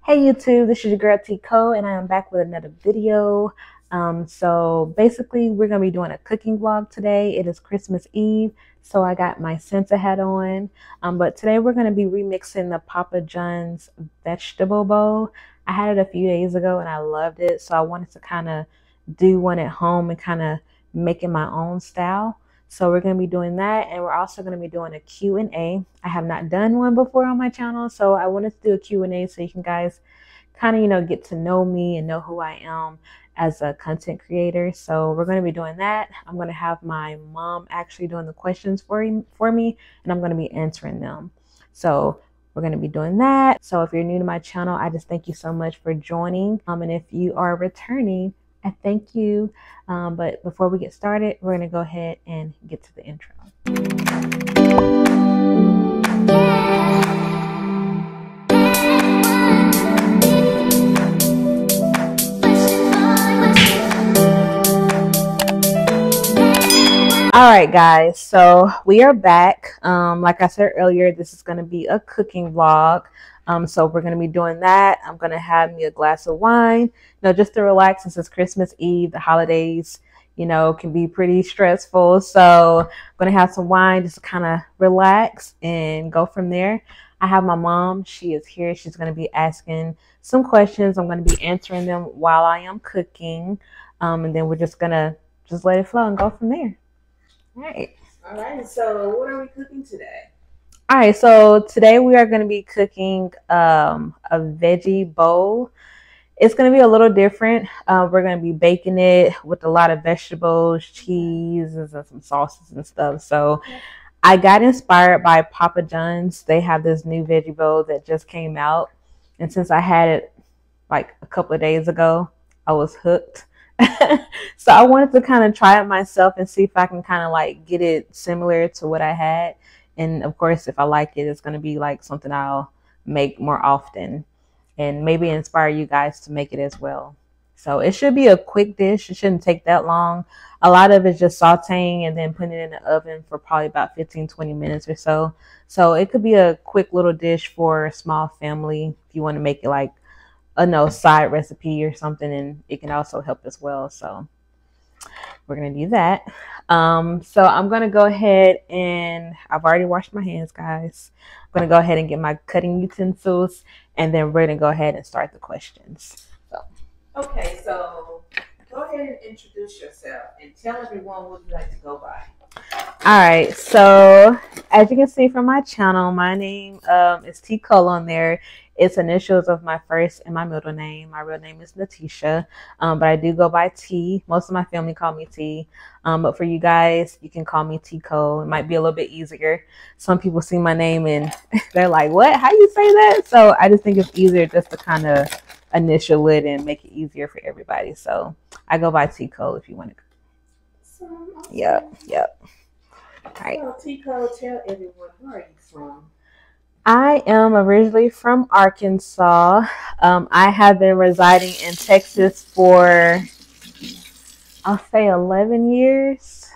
Hey YouTube, this is your girl Tico and I am back with another video. So basically we're going to be doing a cooking vlog today. It is Christmas Eve, so I got my Santa hat on. But today we're going to be remixing the Papa John's vegetable bowl. I had it a few days ago and I loved it, so I wanted to kind of do one at home and kind of make it my own style. So we're going to be doing that, and we're also going to be doing a Q&A. I have not done one before on my channel, so I wanted to do a Q&A so you can guys kind of, get to know me and know who I am as a content creator. So we're going to be doing that. I'm going to have my mom actually doing the questions for me, and I'm going to be answering them. So we're going to be doing that. So if you're new to my channel, I just thank you so much for joining. And if you are returning, I thank you. But before we get started, we're going to go ahead and get to the intro. All right, guys, so we are back. Like I said earlier, this is going to be a cooking vlog. So we're going to be doing that. I'm going to have me a glass of wine, just to relax since it's Christmas Eve. The holidays, can be pretty stressful. So I'm going to have some wine just to kind of relax and go from there. I have my mom. She is here. She's going to be asking some questions. I'm going to be answering them while I am cooking. And then we're just going to let it flow and go from there. All right. So what are we cooking today? All right, so today we are going to be cooking a veggie bowl. It's going to be a little different. We're going to be baking it with a lot of vegetables, cheeses, and some sauces and stuff. So I got inspired by Papa John's. They have this new veggie bowl that just came out. And since I had it like a couple of days ago, I was hooked. So I wanted to kind of try it myself and see if I can kind of like get it similar to what I had. And of course, if I like it, it's going to be like something I'll make more often and maybe inspire you guys to make it as well. So it should be a quick dish. It shouldn't take that long. A lot of it's just sauteing and then putting it in the oven for probably about 15-20 minutes or so. So it could be a quick little dish for a small family if you want to make it like a side recipe or something, and it can also help as well. So we're going to do that. So I'm going to go ahead and I've already washed my hands, guys. I'm going to go ahead and get my cutting utensils, and then we're going to go ahead and start the questions. Okay, so go ahead and introduce yourself and tell everyone what you like to go by. All right, so as you can see from my channel, my name is T. Cole on there. It's initials of my first and my middle name. My real name is Natisha, but I do go by T. Most of my family call me T, but for you guys, you can call me T. Cole. It might be a little bit easier. Some people see my name and they're like, what? How you say that? So I just think it's easier just to kind of initial it and make it easier for everybody. So I go by T. Cole if you want to. Awesome. Yep. All right. So T. Cole, tell everyone, where are you from? I am originally from Arkansas. I have been residing in Texas for, I'll say 11 years.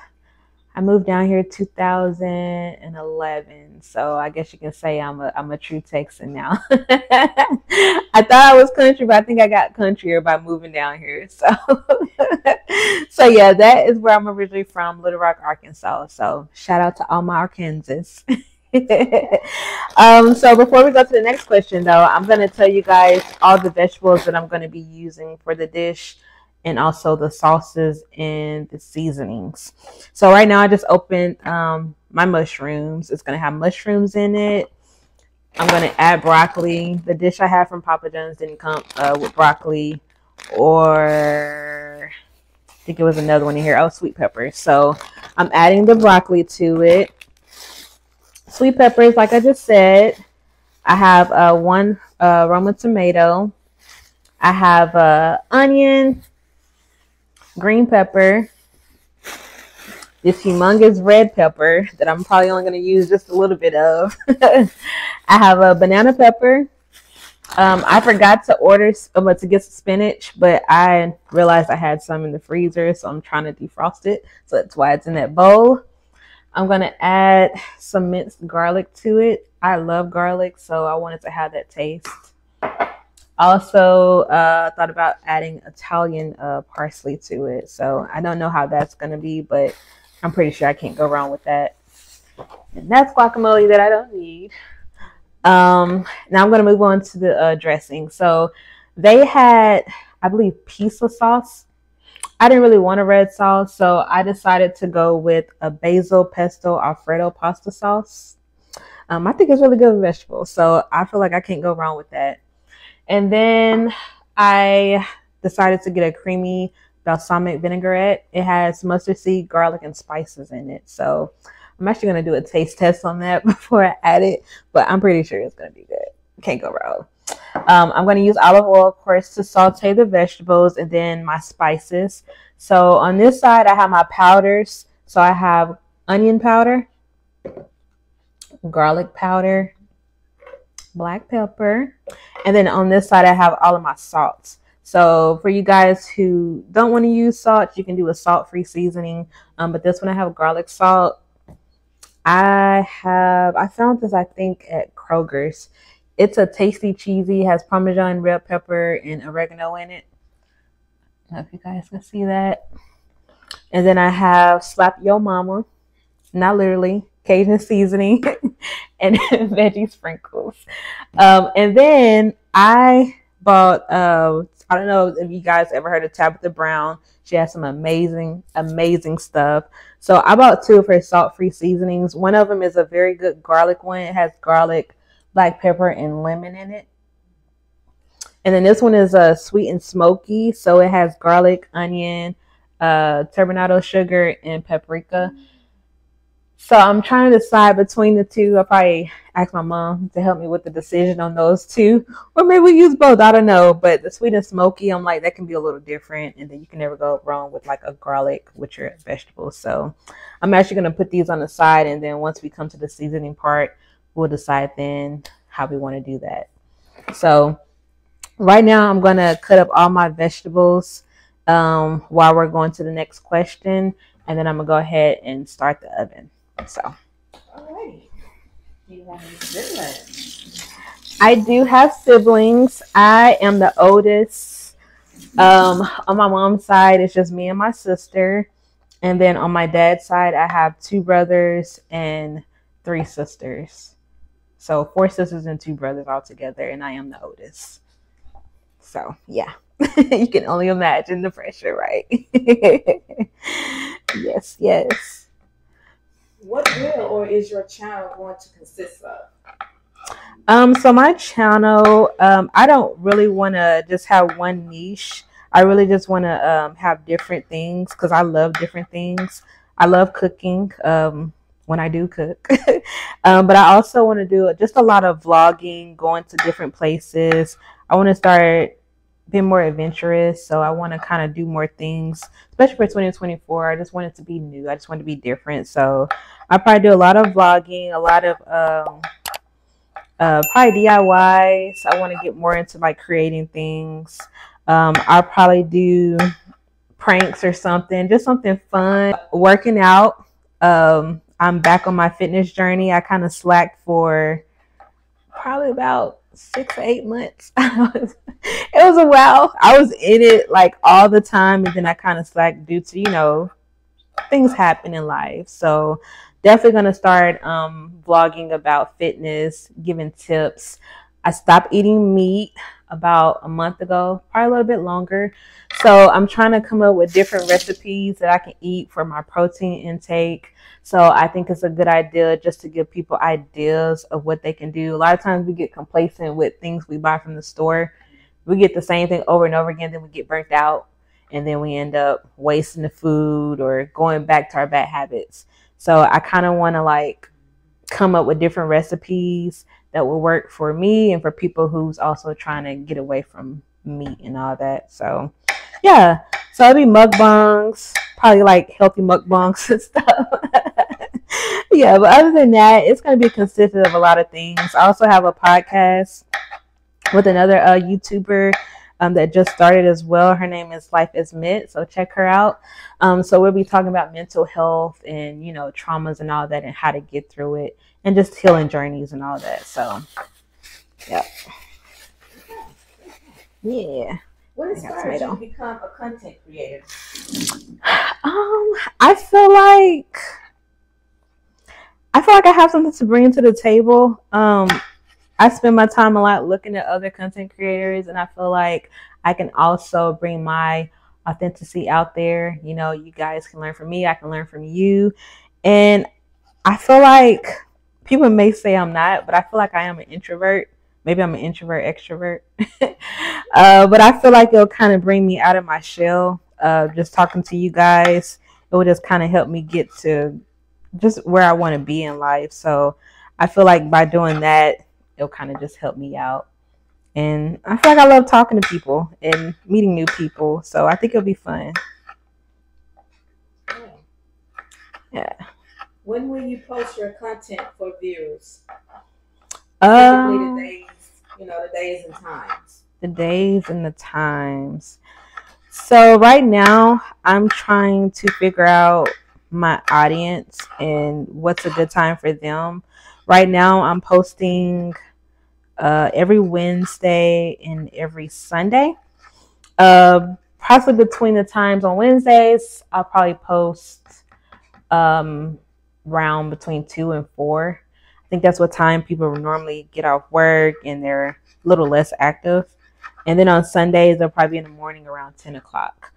I moved down here 2011. So I guess you can say I'm a true Texan now. I thought I was country, but I think I got countryer by moving down here. So, so yeah, that is where I'm originally from, Little Rock, Arkansas. So shout out to all my Arkansans. So before we go to the next question, though, I'm going to tell you guys all the vegetables that I'm going to be using for the dish, and also the sauces and the seasonings. So right now I just opened my mushrooms. It's going to have mushrooms in it. I'm going to add broccoli. The dish I had from Papa John's didn't come with broccoli, or I think it was another one in here. Oh, sweet pepper. So I'm adding the broccoli to it. Sweet peppers, like I just said. I have one Roma tomato. I have onion, green pepper, this humongous red pepper that I'm probably only going to use just a little bit of. I have a banana pepper. I forgot to order to get some spinach, but I realized I had some in the freezer, so I'm trying to defrost it. So that's why it's in that bowl. I'm going to add some minced garlic to it. I love garlic, so I wanted to have that taste. Also, thought about adding Italian parsley to it. So I don't know how that's going to be, but I'm pretty sure I can't go wrong with that. And that's guacamole that I don't need. Now I'm going to move on to the dressing. So they had, I believe, pizza sauce. I didn't really want a red sauce, so I decided to go with a basil pesto Alfredo pasta sauce. I think it's really good with vegetables, so I feel like I can't go wrong with that. And then I decided to get a creamy balsamic vinaigrette. It has mustard seed, garlic, and spices in it. So I'm actually going to do a taste test on that before I add it, but I'm pretty sure it's going to be good. Can't go wrong. I'm going to use olive oil, of course, to saute the vegetables and then my spices. So on this side, I have my powders. So I have onion powder, garlic powder, black pepper, and then on this side I have all of my salts. So for you guys who don't want to use salt, you can do a salt-free seasoning, but this one I have garlic salt. I found this, I think, at Kroger's. It's a tasty cheesy, has Parmesan, red pepper, and oregano in it. I don't know if you guys can see that. And then I have Slap Yo Mama, not literally, Cajun seasoning, and veggie sprinkles. And then I bought, I don't know if you guys ever heard of Tabitha Brown. She has some amazing, amazing stuff. So I bought 2 of her salt-free seasonings. One of them is a very good garlic one. It has garlic, black pepper, and lemon in it. And then this one is sweet and smoky. So it has garlic, onion, turbinado sugar, and paprika. So I'm trying to decide between the 2. I'll probably ask my mom to help me with the decision on those 2. Or maybe we use both. I don't know. But the sweet and smoky, I'm like, that can be a little different. And then you can never go wrong with like a garlic with your vegetables. So I'm actually going to put these on the side. And then once we come to the seasoning part, we'll decide then how we want to do that. So right now I'm going to cut up all my vegetables while we're going to the next question. And then I'm going to go ahead and start the oven. So, alrighty. Do you have any siblings? I do have siblings. I am the oldest. On my mom's side, it's just me and my sister. And then on my dad's side, I have 2 brothers and 3 sisters. So 4 sisters and 2 brothers all together, and I am the oldest. So, yeah. You can only imagine the pressure, right? Yes, yes. What will or is your channel going to consist of? So my channel, I don't really want to just have one niche. I really just want to have different things because I love different things. I love cooking when I do cook. But I also want to do just a lot of vlogging, going to different places. I want to start being more adventurous, so I want to kind of do more things, especially for 2024. I just want it to be new. I just want it to be different. So I probably do a lot of vlogging, a lot of probably DIYs. I want to get more into like creating things. I'll probably do pranks or something, just something fun. Working out. I'm back on my fitness journey. I kind of slacked for probably about 6 to 8 months. It was a while. I was in it like all the time, and then I kind of slacked due to, you know, things happen in life. So definitely going to start vlogging about fitness, giving tips. I stopped eating meat about a month ago, probably a little bit longer. So I'm trying to come up with different recipes that I can eat for my protein intake. So I think it's a good idea just to give people ideas of what they can do. A lot of times we get complacent with things we buy from the store. We get the same thing over and over again, then we get burnt out, and then we end up wasting the food or going back to our bad habits. So I kind of want to like come up with different recipes that will work for me and for people who's also trying to get away from meat and all that. So yeah, so it'll be mukbangs, probably like healthy mukbangs and stuff. Yeah, but other than that, it's going to be consistent of a lot of things. I also have a podcast with another YouTuber that just started as well. Her name is Life is Mint, so check her out. So we'll be talking about mental health and, you know, traumas and all that and how to get through it and just healing journeys and all that. So, yeah. Yeah. What I got inspired you to tomato. become a content creator? I feel like I have something to bring to the table. I spend my time a lot looking at other content creators, and I feel like I can also bring my authenticity out there. You know, you guys can learn from me, I can learn from you. And I feel like people may say I'm not, but I feel like I am an introvert. Maybe I'm an introvert extrovert. But I feel like it'll kind of bring me out of my shell. Just talking to you guys, it will just kind of help me get to just where I want to be in life. So I feel like by doing that, it'll kind of just help me out. And I feel like I love talking to people and meeting new people. So I think it'll be fun. Yeah. When will you post your content for viewers? Typically the days, the days and times. The days and the times. So right now, I'm trying to figure out my audience and what's a good time for them. Right now, I'm posting every Wednesday and every Sunday. Possibly between the times on Wednesdays, I'll probably post around between 2 and 4. I think that's what time people normally get off work and they're a little less active. And then on Sundays, they'll probably be in the morning around 10 o'clock.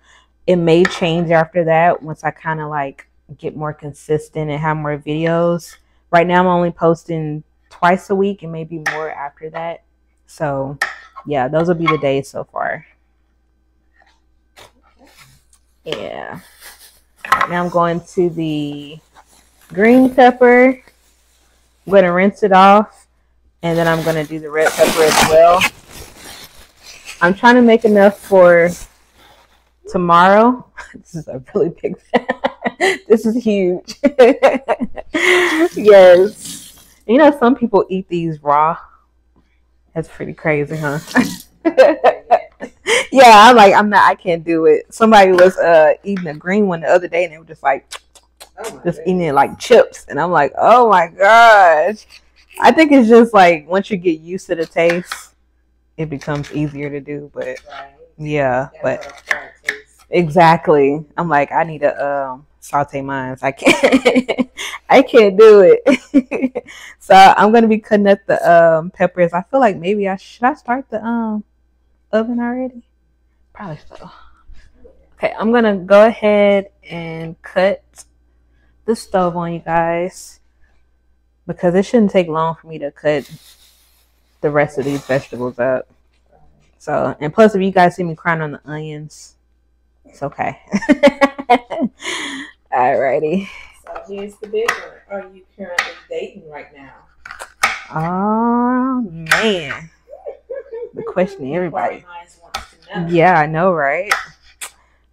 It may change after that once I kind of like get more consistent and have more videos. Right now, I'm only posting twice a week and maybe more after that. So, yeah, those will be the days so far. Yeah. Now I'm going to the green pepper. I'm going to rinse it off. And then I'm going to do the red pepper as well. I'm trying to make enough for tomorrow. This is a really big this is huge. Yes. You know, some people eat these raw. That's pretty crazy, huh? Yeah, I can't do it. Somebody was eating a green one the other day and they were just like just eating it like chips. And I'm like, oh my gosh. I think it's just like once you get used to the taste, it becomes easier to do. But yeah, but exactly. I'm like, I need to saute mine. I can't I can't do it. So I'm gonna be cutting up the peppers. I feel like maybe I start the oven already? Probably so. Okay, I'm gonna go ahead and cut the stove on, you guys, because it shouldn't take long for me to cut the rest of these vegetables up. So, and plus, if you guys see me crying on the onions, it's okay. Alrighty. So here's the big one. Are you currently dating right now? Oh man, the question everybody. Yeah, I know, right?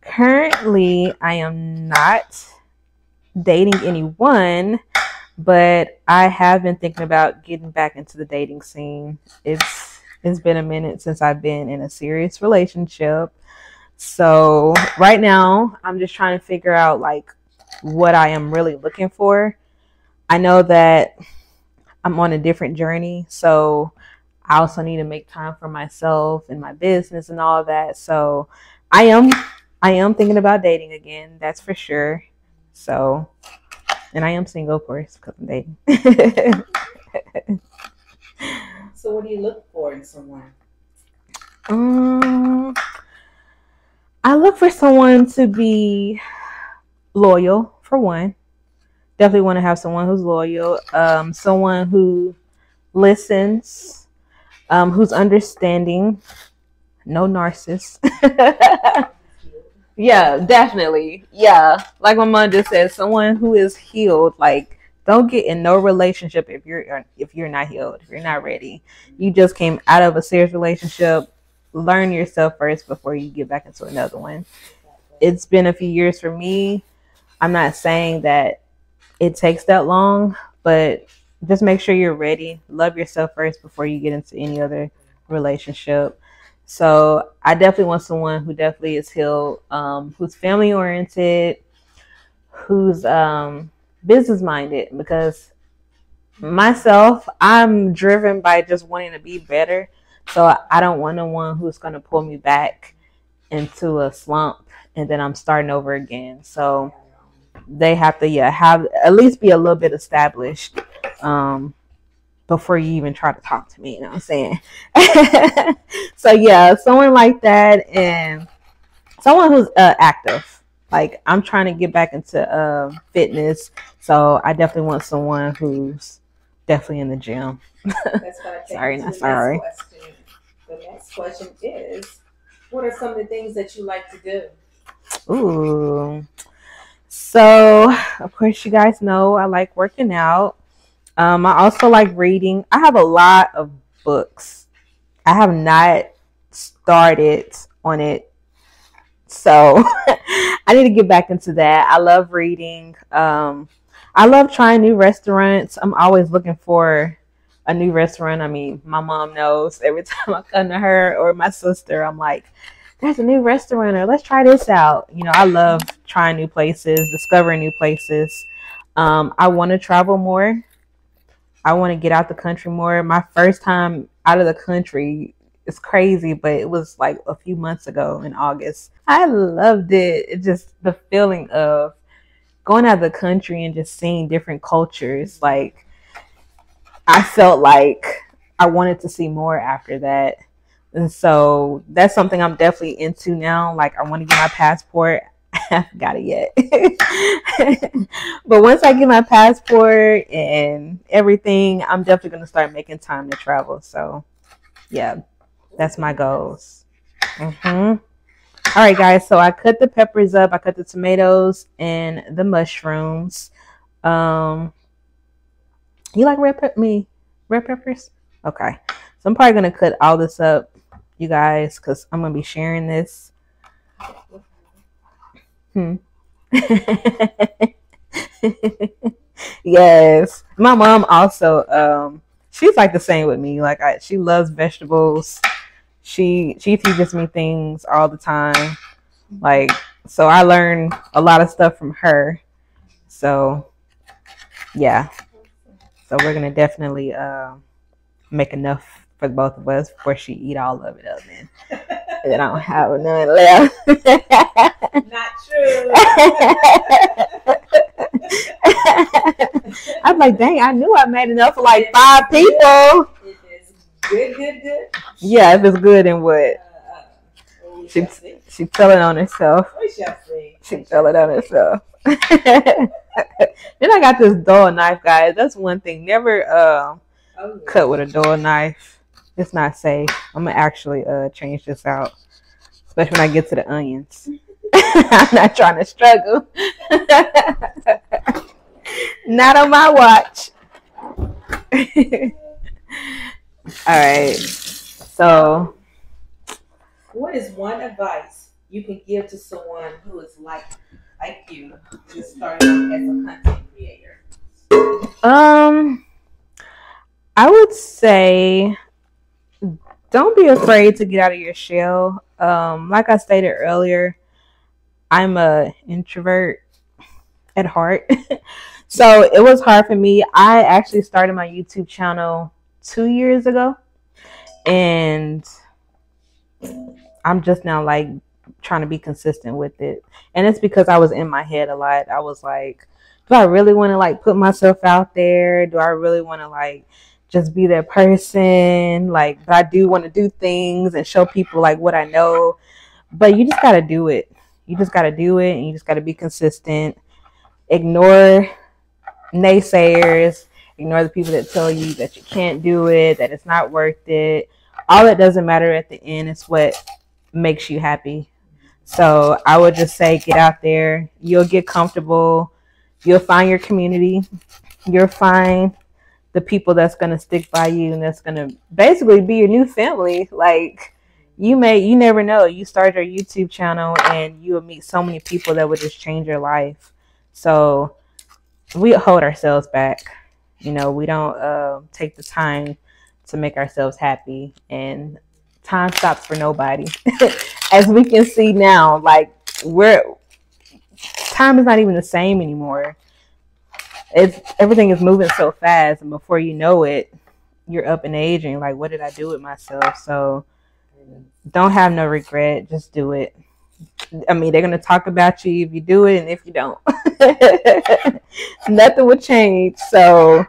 Currently, I am not dating anyone, but I have been thinking about getting back into the dating scene. It's been a minute since I've been in a serious relationship. So right now, I'm just trying to figure out like what I am really looking for. I know that I'm on a different journey, so I also need to make time for myself and my business and all of that. So I am thinking about dating again, that's for sure. So, and I am single, of course, because I'm dating. So what do you look for in someone? I look for someone to be loyal, for one. Definitely want to have someone who's loyal, someone who listens, who's understanding, no narcissist. Yeah, definitely. Yeah, like my mom just said, someone who is healed. Like, don't get in no relationship if you're not healed, if you're not ready. You just came out of a serious relationship. Learn yourself first before you get back into another one. It's been a few years for me. I'm not saying that it takes that long, but just make sure you're ready. Love yourself first before you get into any other relationship. So I definitely want someone who definitely is healed, who's family oriented, who's business minded, because myself, I'm driven by just wanting to be better. So I don't want no one who's going to pull me back into a slump and then I'm starting over again. So they have to have at least be a little bit established before you even try to talk to me, you know what I'm saying? So yeah, someone like that, and someone who's active. Like, I'm trying to get back into fitness, so I definitely want someone who's definitely in the gym. That's what I Sorry, not sorry. The next question is, what are some of the things that you like to do? Ooh. So, of course, you guys know I like working out. I also like reading. I have a lot of books. I have not started on it, so I need to get back into that. I love reading. I love trying new restaurants. I'm always looking for a new restaurant. I mean, my mom knows every time I come to her or my sister, I'm like, there's a new restaurant, or let's try this out. You know, I love trying new places, discovering new places. I want to travel more. I want to get out the country more. My first time out of the country, it's crazy, but it was like a few months ago in August. I loved it. It's just the feeling of going out of the country and just seeing different cultures. Like, I felt like I wanted to see more after that. And so that's something I'm definitely into now. Like, I want to get my passport. I haven't got it yet. But once I get my passport and everything, I'm definitely going to start making time to travel. So, yeah, that's my goals. All right, guys. So I cut the peppers up. I cut the tomatoes and the mushrooms. You like red peppers? Okay. So I'm probably going to cut all this up, you guys, because I'm going to be sharing this. Yes. My mom also, she's like the same with me. Like, she loves vegetables. She teaches me things all the time. Like, so I learn a lot of stuff from her. So, yeah. So we're going to definitely make enough for both of us before she eat all of it up, man. And I don't have none left. Not true. I'm like, dang, I knew I made enough for like 5 people. If it's good. Yeah, if it's good, then what? She telling on herself. She telling on herself. Then I got this dull knife, guys. That's one thing. Never cut with a dull knife. It's not safe. I'm gonna actually change this out, especially when I get to the onions. I'm not trying to struggle. Not on my watch. All right. So, what is one advice you can give to someone who is like you, just starting out as a content creator? I would say, don't be afraid to get out of your shell. Like I stated earlier, I'm a introvert at heart. So it was hard for me. I actually started my YouTube channel 2 years ago, and I'm just now like trying to be consistent with it. And it's because I was in my head a lot. I was like, do I really want to like put myself out there? Do I really want to like just be that person? Like, but I do want to do things and show people like what I know. But you just got to do it. You just got to do it, and you just got to be consistent. Ignore naysayers. Ignore the people that tell you that you can't do it, that it's not worth it. All that doesn't matter at the end is what makes you happy. So I would just say, get out there. You'll get comfortable. You'll find your community. You'll find the people that's going to stick by you and that's going to basically be your new family. Like, you never know. You start your YouTube channel and you will meet so many people that would just change your life. So we hold ourselves back. You know, we don't take the time to make ourselves happy, and time stops for nobody. As we can see now, like, time is not even the same anymore. Everything is moving so fast, and before you know it, you're up in age and you're like, what did I do with myself? So don't have no regret. Just do it. I mean, they're gonna talk about you if you do it and if you don't. Nothing will change. So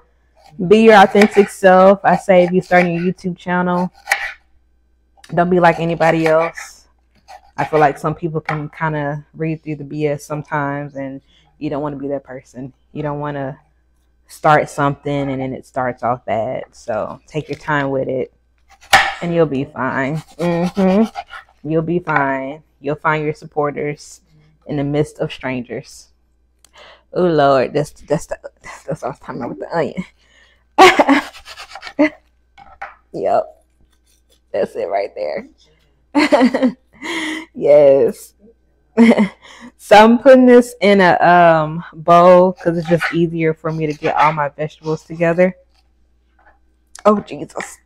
be your authentic self. I say if you start your YouTube channel, don't be like anybody else. I feel like some people can kind of read through the BS sometimes, and you don't want to be that person. You don't want to start something and then it starts off bad. So take your time with it, and you'll be fine. You'll be fine. You'll find your supporters in the midst of strangers. Oh Lord, that's what I was talking about with the onion. Yep, that's it right there. Yes. So I'm putting this in a bowl because it's just easier for me to get all my vegetables together. Oh Jesus.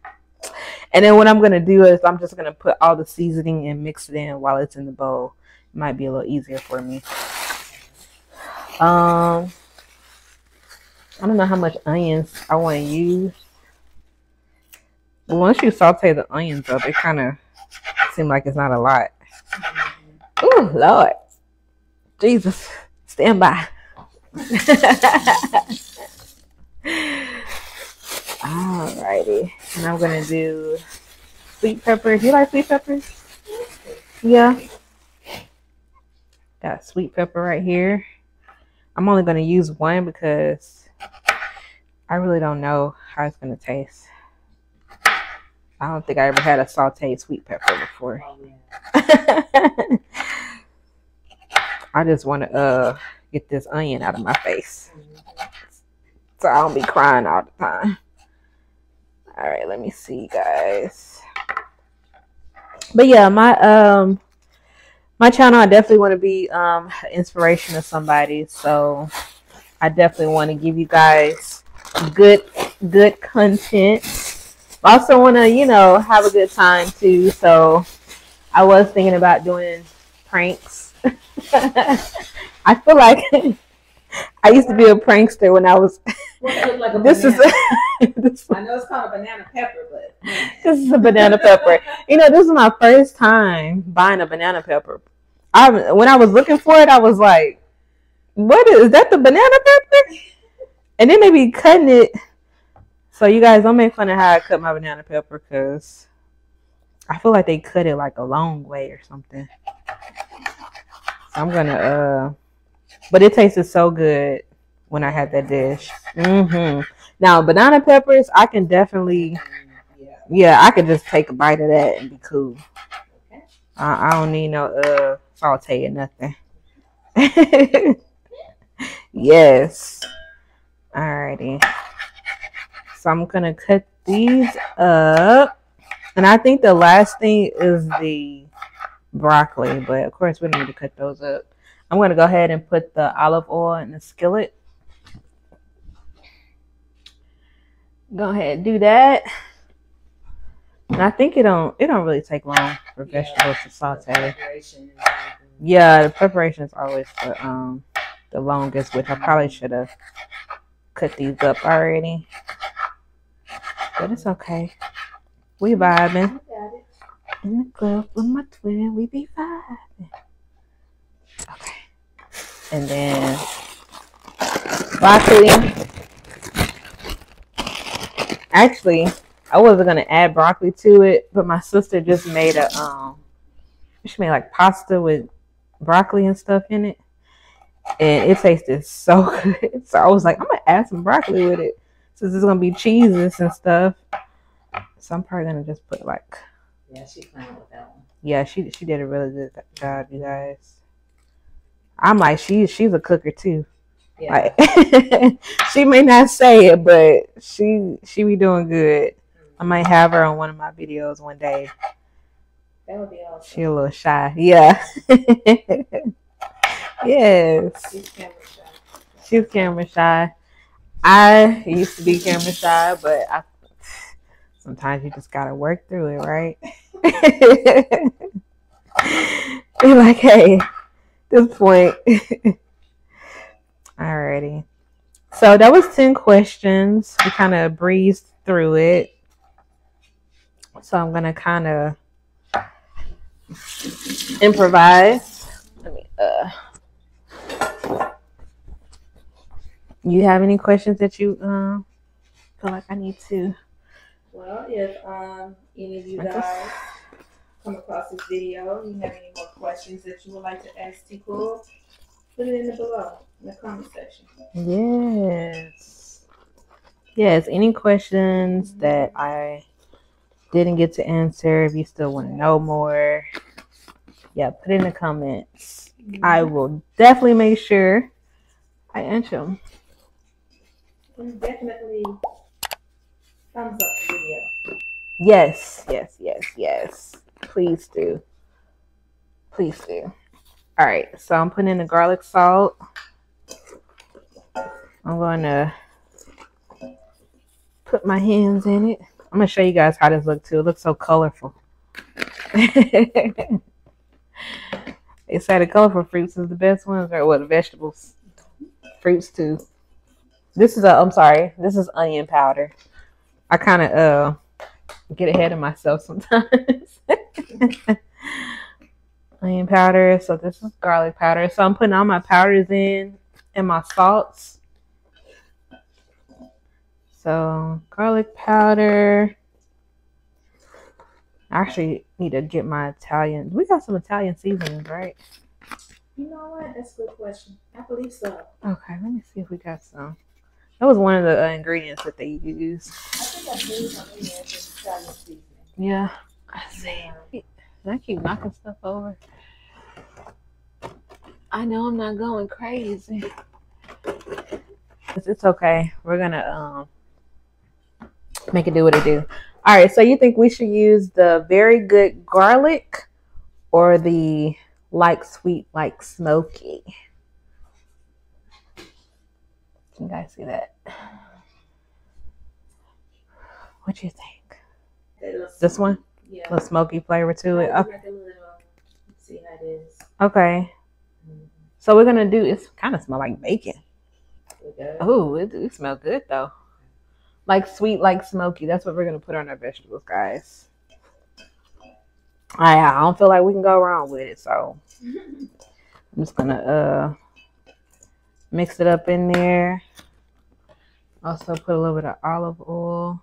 And then what I'm going to do is I'm just going to put all the seasoning and mix it in while it's in the bowl. It might be a little easier for me. I don't know how much onions I want to use. But once you saute the onions up, it kind of seems like it's not a lot. Oh, Lord. Jesus. Stand by. Alrighty. And I'm going to do sweet pepper. Do you like sweet peppers? Yeah. Got sweet pepper right here. I'm only going to use one because I really don't know how it's going to taste. I don't think I ever had a sauteed sweet pepper before. I just want to get this onion out of my face, so I don't be crying all the time. All right, let me see, guys. But yeah, my channel, I definitely want to be inspiration to somebody. So I definitely want to give you guys good content. I also want to, have a good time too. So I was thinking about doing pranks. I feel like I used to be a prankster when I was. Well, like a this banana. is. I know it's called a banana pepper, but This is a banana pepper. This is my first time buying a banana pepper. When I was looking for it, I was like, "What is that? The banana pepper?" And then they be cutting it. So you guys don't make fun of how I cut my banana pepper because I feel like they cut it like a long way or something. So I'm gonna but it tasted so good when I had that dish. Now banana peppers, I can definitely, I could just take a bite of that and be cool. I don't need no saute or nothing. Yes. Alrighty. So I'm gonna cut these up, and I think the last thing is the broccoli, but of course we don't need to cut those up. I'm gonna go ahead and put the olive oil in the skillet. Go ahead and do that. And I think it don't really take long for vegetables to saute. Yeah, the preparation is always the longest, which I probably should have cut these up already. But it's okay. We vibing. In the club with my twin, we be vibing. Okay. And then broccoli. Actually, I wasn't gonna add broccoli to it, but my sister just made she made like pasta with broccoli and stuff in it, and it tasted so good. So I was like, I'm gonna add some broccoli with it since it's gonna be cheeses and stuff. So I'm probably gonna just put like. Yeah, she playing with that one. Yeah, she did a really good job, you guys. I'm like, she's a cooker too. Yeah. Like, she may not say it, but she be doing good. I might have her on one of my videos one day. That would be awesome. She a little shy. Yeah. Yes. She's camera shy. She's camera shy. I used to be camera shy, but sometimes you just gotta work through it, right? Be like, hey, this point. Alrighty. So that was 10 questions. We kind of breezed through it. So I'm gonna kind of improvise. Let me you have any questions that you feel like I need to? Well, if any of you guys come across this video, you have any more questions that you would like to ask T-Cool, put it in the below in the comment section. Yes. Yes. Any questions that I didn't get to answer, if you still want to know more, yeah, put it in the comments. I will definitely make sure I answer them. And definitely thumbs up the video. Yes, yes, yes, yes. Please do. Please do. All right, so I'm putting in the garlic salt. I'm going to put my hands in it. I'm going to show you guys how this looks too. It looks so colorful. They say the colorful fruits is the best ones, or what, the vegetables? Fruits too. This is this is onion powder. I kind of get ahead of myself sometimes. Onion powder. So this is garlic powder. So I'm putting all my powders in and my salts. So garlic powder. I actually need to get my Italian. We got some Italian seasonings, right? You know what? That's a good question. I believe so. Okay, let me see if we got some. That was one of the ingredients that they used. I think I've seen something in Italian seasoning. Yeah, I see. I keep knocking stuff over. I know I'm not going crazy. It's okay. We're gonna make it do what it do. All right. So you think we should use the very good garlic or the like sweet, like smoky? Can you guys see that? What do you think? This one? Yeah. A little smoky flavor to it. Okay. Let's see how it is. Okay. So we're gonna do. It's kind of smell like bacon. Oh, it smells good though. Like sweet, like smoky. That's what we're gonna put on our vegetables, guys. I don't feel like we can go wrong with it, so I'm just gonna mix it up in there. Also put a little bit of olive oil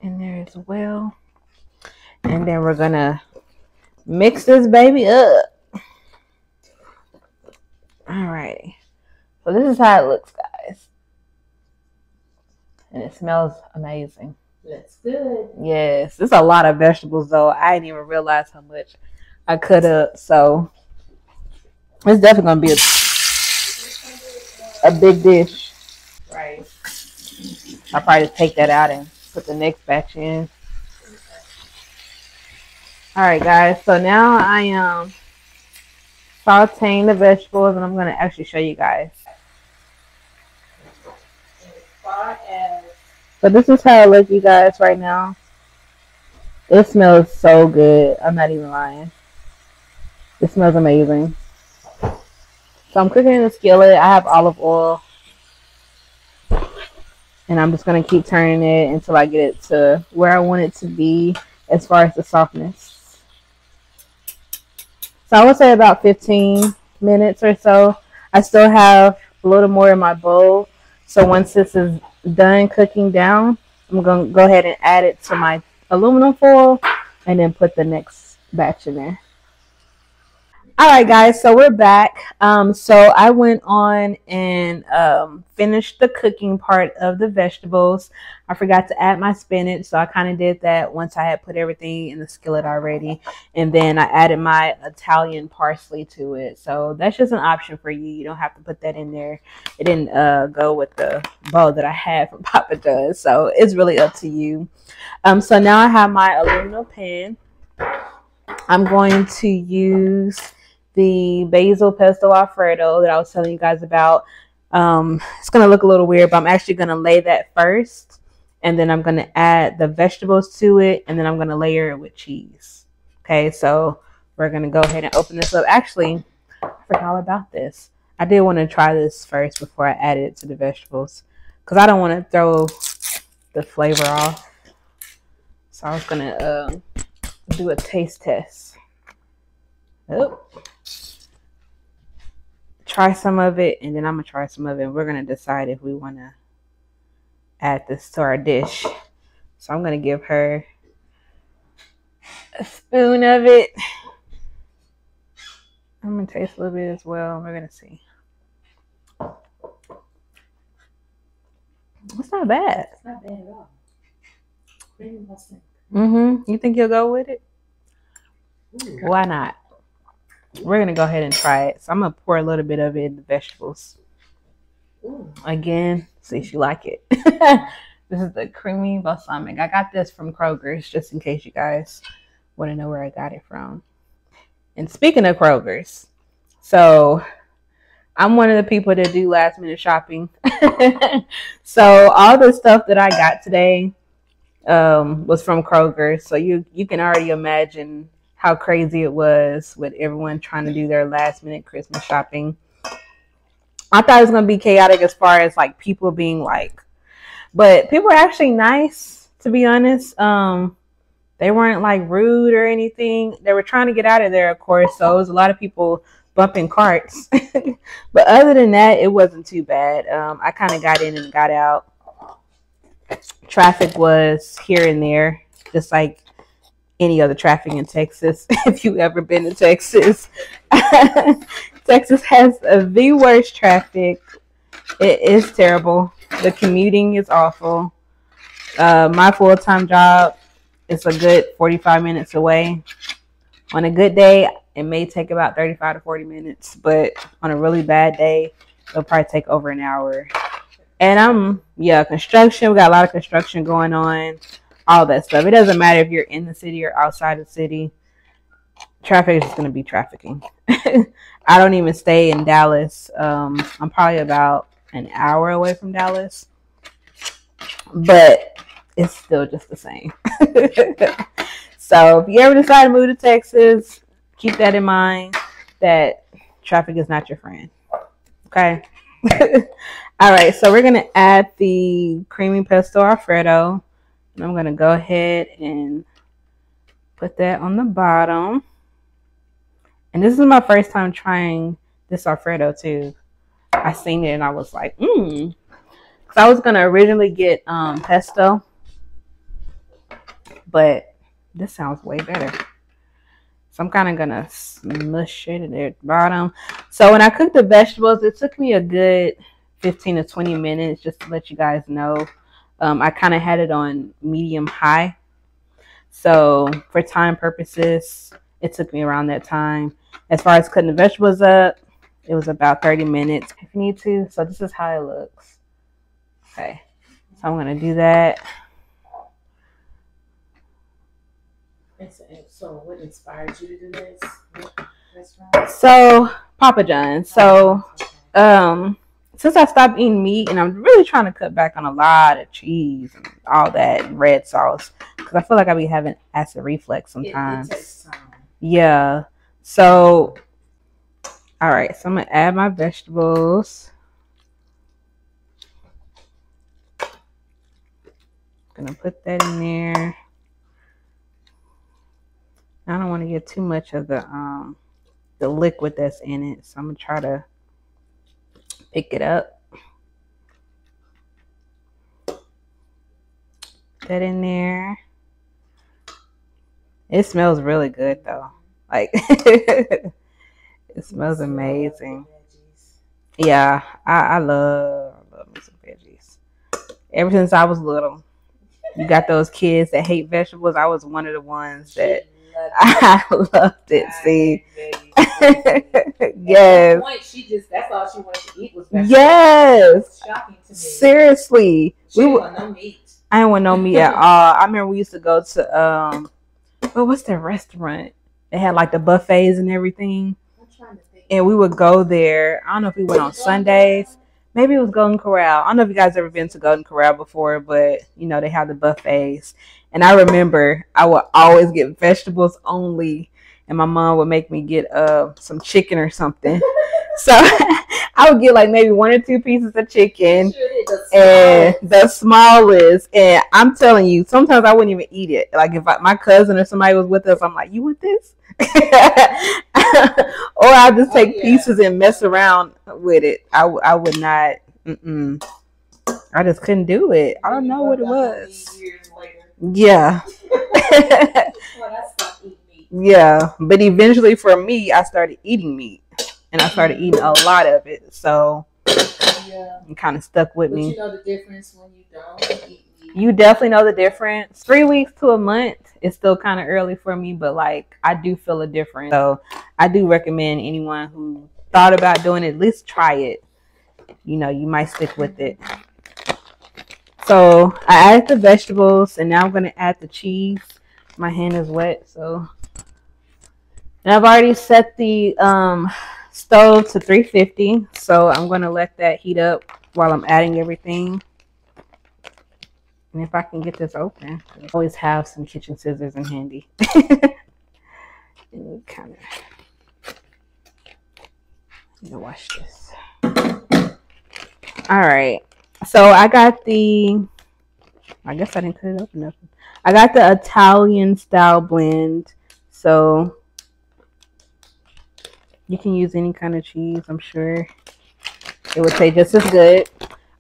in there as well. And then we're gonna mix this baby up. Alrighty. So this is how it looks, guys. And it smells amazing. That's good. Yes. There's a lot of vegetables though. I didn't even realize how much I cut up. So it's definitely gonna be a big dish. Right. I'll probably just take that out and put the next batch in. Alright guys, so now I am sauteing the vegetables and I'm gonna actually show you guys. So this is how it looks, you guys, right now. It smells so good. I'm not even lying. It smells amazing. So I'm cooking in the skillet. I have olive oil. And I'm just going to keep turning it until I get it to where I want it to be as far as the softness. So I would say about 15 minutes or so. I still have a little more in my bowl. So once this is done cooking down, I'm going to go ahead and add it to my aluminum foil and then put the next batch in there. All right, guys, so we're back. So I went on and finished the cooking part of the vegetables. I forgot to add my spinach, so I kind of did that once I had put everything in the skillet already. And then I added my Italian parsley to it. So that's just an option for you. You don't have to put that in there. It didn't go with the bowl that I had from Papa John's, so it's really up to you. So now I have my aluminum pan. I'm going to use the Basil Pesto Alfredo that I was telling you guys about. It's going to look a little weird, but I'm actually going to lay that first. And then I'm going to add the vegetables to it. And then I'm going to layer it with cheese. Okay, so we're going to go ahead and open this up. Actually, I forgot all about this. I did want to try this first before I added it to the vegetables, because I don't want to throw the flavor off. So I was gonna do a taste test. Oh. Try some of it, and then I'm gonna try some of it. We're gonna decide if we wanna add this to our dish. So I'm gonna give her a spoon of it. I'm gonna taste a little bit as well. We're gonna see. It's not bad. It's not bad at all. Creamy balsamic. You think you'll go with it? Ooh. Why not? We're gonna go ahead and try it. So I'm gonna pour a little bit of it in the vegetables. Ooh. Again, see if you like it. This is the creamy balsamic. I got this from Kroger's, just in case you guys want to know where I got it from. And speaking of Kroger's, so I'm one of the people that do last minute shopping. So all the stuff that I got today was from Kroger. So you can already imagine how crazy it was with everyone trying to do their last minute Christmas shopping. I thought it was going to be chaotic as far as like people being like, but people were actually nice, to be honest. They weren't like rude or anything. They were trying to get out of there, of course. So it was a lot of people bumping carts. But other than that, it wasn't too bad. I kind of got in and got out. Traffic was here and there, just like any other traffic in Texas. If you've ever been to Texas, Texas has the worst traffic. It is terrible. The commuting is awful. My full-time job is a good 45 minutes away. On a good day, it may take about 35 to 40 minutes, but on a really bad day, it'll probably take over an hour. And construction. We got a lot of construction going on, all that stuff. It doesn't matter if you're in the city or outside the city. Traffic is just going to be trafficking. I don't even stay in Dallas. I'm probably about an hour away from Dallas, but it's still just the same. So if you ever decide to move to Texas, keep that in mind, that traffic is not your friend. Okay. All right. So we're going to add the creamy pesto Alfredo. And I'm going to go ahead and put that on the bottom. And this is my first time trying this Alfredo too. I seen it and I was like, So I was going to originally get pesto, but this sounds way better. So I'm kind of going to smush it at the bottom. So when I cooked the vegetables, it took me a good 15 to 20 minutes, just to let you guys know. I kind of had it on medium high. So for time purposes, it took me around that time. As far as cutting the vegetables up, it was about 30 minutes if you need to. So this is how it looks. Okay. So I'm going to do that. So what inspired you to do this? So Papa John's. So since I stopped eating meat, and I'm really trying to cut back on a lot of cheese and all that and red sauce, because I feel like I be having acid reflux sometimes. It takes time. Yeah. So all right. So I'm gonna add my vegetables. Gonna put that in there. I don't want to get too much of the liquid that's in it, so I'm gonna try to pick it up. Put that in there. It smells really good though. Like it smells amazing. Yeah, I love me some veggies. Ever since I was little, you got those kids that hate vegetables. I was one of the ones that I loved it. See, yes. That's all she wanted to eat was vegetables. Yes, shocking to me. Seriously, She didn't want no meat. I didn't want no meat at all. I remember we used to go to what's that restaurant? They had like the buffets and everything. I'm trying to think. And we would go there. I don't know if we went on Sundays. Maybe it was Golden Corral. I don't know if you guys ever been to Golden Corral before, but you know they have the buffets. And I remember I would always get vegetables only, and my mom would make me get some chicken or something. So I would get like maybe 1 or 2 pieces of chicken, and the smallest. And I'm telling you, sometimes I wouldn't even eat it. Like if my cousin or somebody was with us, I'm like, you want this? Or I'll just take pieces and mess around with it. I would not. I just couldn't do it. I don't know what it was. Yeah. Yeah, but eventually for me, I started eating meat, and I started eating a lot of it. So it kind of stuck with me. You know the difference when you don't eat meat. You definitely know the difference. 3 weeks to a month is still kind of early for me, but like I do feel a difference. So I do recommend anyone who thought about doing it, at least try it. You know, you might stick with it. So I added the vegetables, and now I'm going to add the cheese. My hand is wet, so. And I've already set the stove to 350, so I'm going to let that heat up while I'm adding everything. And if I can get this open, I always have some kitchen scissors in handy. And kind of, wash this. All right. So I got I guess I didn't cut it up enough. I got the Italian style blend. So you can use any kind of cheese, I'm sure. It would taste just as good.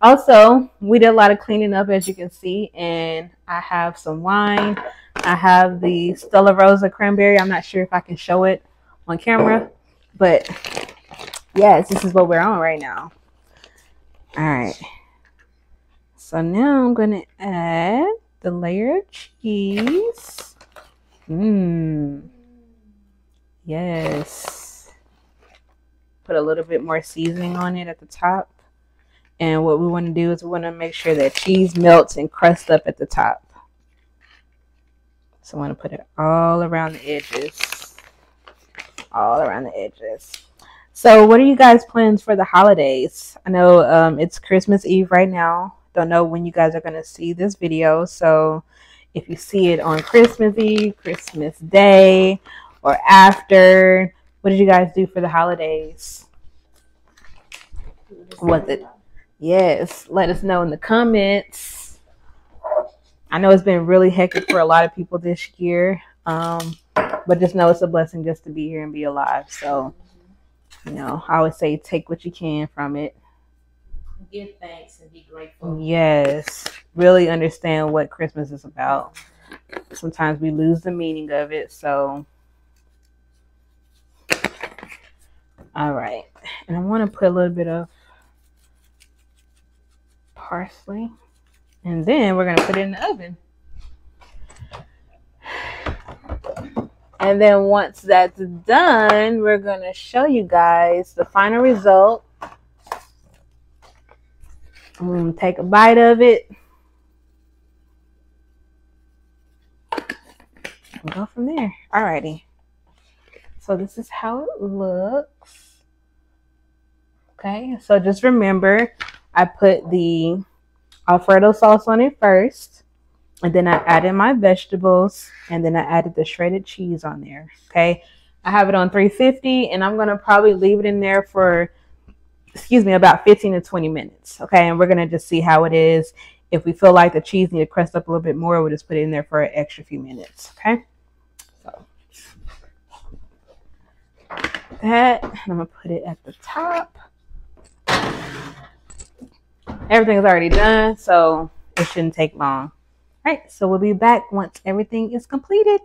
Also, we did a lot of cleaning up, as you can see. And I have some wine. I have the Stella Rosa cranberry. I'm not sure if I can show it on camera. But yes, this is what we're on right now. All right. So now I'm going to add the layer of cheese. Yes. Put a little bit more seasoning on it at the top. And what we want to do is we want to make sure that cheese melts and crusts up at the top. So I want to put it all around the edges. All around the edges. So what are you guys' plans for the holidays? I know it's Christmas Eve right now. Don't know when you guys are going to see this video. So if you see it on Christmas Eve, Christmas Day, or after, what did you guys do for the holidays? Was it? Yes. Let us know in the comments. I know it's been really hectic for a lot of people this year. But just know it's a blessing just to be here and be alive. So, you know, I always say take what you can from it. Give thanks and be grateful. Yes. Really understand what Christmas is about. Sometimes we lose the meaning of it. So, all right. And I want to put a little bit of parsley. And then we're going to put it in the oven. And then once that's done, we're going to show you guys the final result. Take a bite of it. And go from there. Alrighty. So this is how it looks. Okay. So just remember, I put the Alfredo sauce on it first. And then I added my vegetables. And then I added the shredded cheese on there. Okay. I have it on 350. And I'm going to probably leave it in there for about 15 to 20 minutes. Okay, and we're going to just see how it is. If we feel like the cheese needs to crust up a little bit more, we'll just put it in there for an extra few minutes. Okay, so that, and I'm going to put it at the top. Everything is already done, so it shouldn't take long. All right, so we'll be back once everything is completed.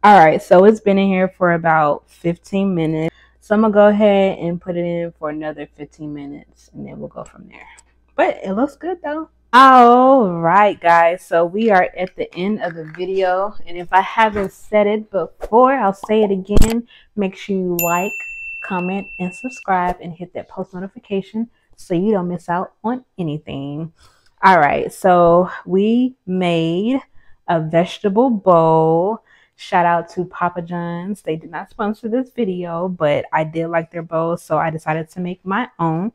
All right, so it's been in here for about 15 minutes. So I'm going to go ahead and put it in for another 15 minutes, and then we'll go from there. But it looks good, though. All right, guys. So we are at the end of the video. And if I haven't said it before, I'll say it again. Make sure you like, comment, and subscribe, and hit that post notification so you don't miss out on anything. All right. So we made a vegetable bowl. Shout out to Papa John's. They did not sponsor this video, but I did like their bowls, so I decided to make my own.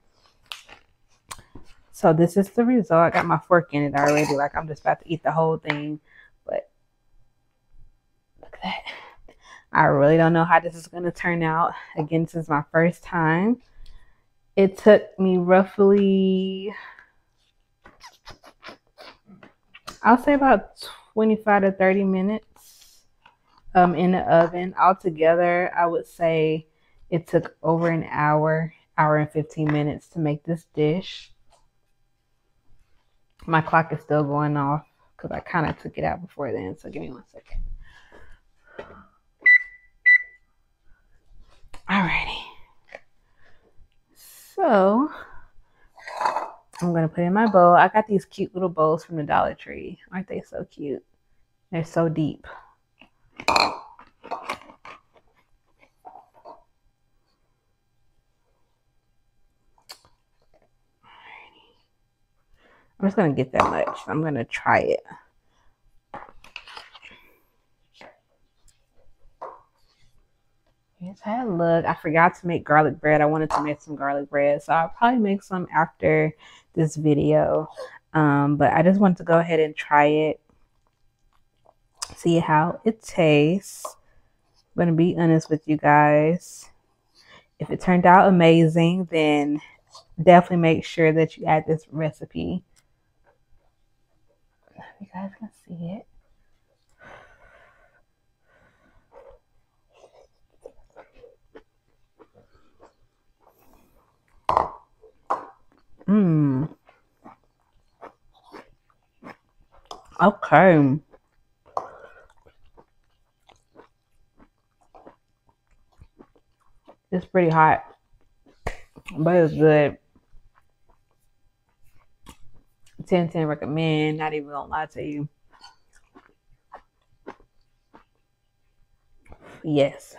So this is the result. I got my fork in it already. Like I'm just about to eat the whole thing. But look at that. I really don't know how this is going to turn out. Again, this is my first time. It took me roughly, I'll say about 25 to 30 minutes in the oven. Altogether, I would say it took over an hour, hour and 15 minutes to make this dish. My clock is still going off because I kind of took it out before then. So give me 1 second. Alrighty. So I'm going to put in my bowl. I got these cute little bowls from the Dollar Tree. Aren't they so cute? They're so deep. I'm just going to get that much. I'm going to try it. Here's how it look. I forgot to make garlic bread. I wanted to make some garlic bread, so I'll probably make some after this video. But I just wanted to go ahead and try it, see how it tastes. I'm going to be honest with you guys. If it turned out amazing, then definitely make sure that you add this recipe. You guys can see it. Okay. It's pretty hot, but it's good. 10/10 recommend. Not even gonna lie to you. Yes.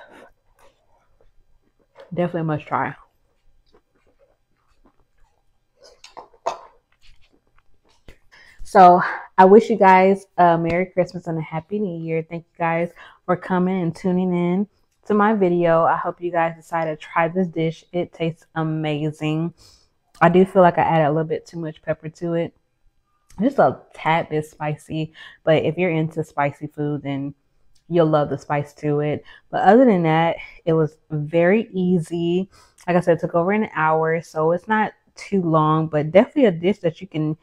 Definitely a must try. So I wish you guys a Merry Christmas and a Happy New Year. Thank you guys for coming and tuning in to my video. I hope you guys decide to try this dish. It tastes amazing. I do feel like I added a little bit too much pepper to it. Just a tad bit spicy, but if you're into spicy food, then you'll love the spice to it. But other than that, it was very easy. Like I said, it took over an hour, so it's not too long, but definitely a dish that you can,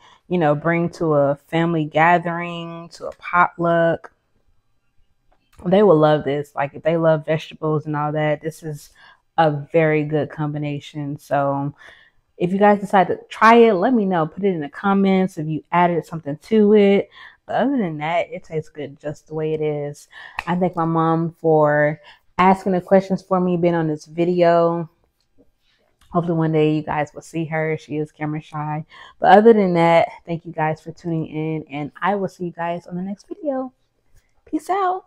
bring to a family gathering, to a potluck. They will love this. Like if they love vegetables and all that, this is a very good combination. So if you guys decide to try it, let me know. Put it in the comments if you added something to it. But other than that, it tastes good just the way it is. I thank my mom for asking the questions for me, being on this video. Hopefully one day you guys will see her. She is camera shy. But other than that, thank you guys for tuning in. And I will see you guys on the next video. Peace out.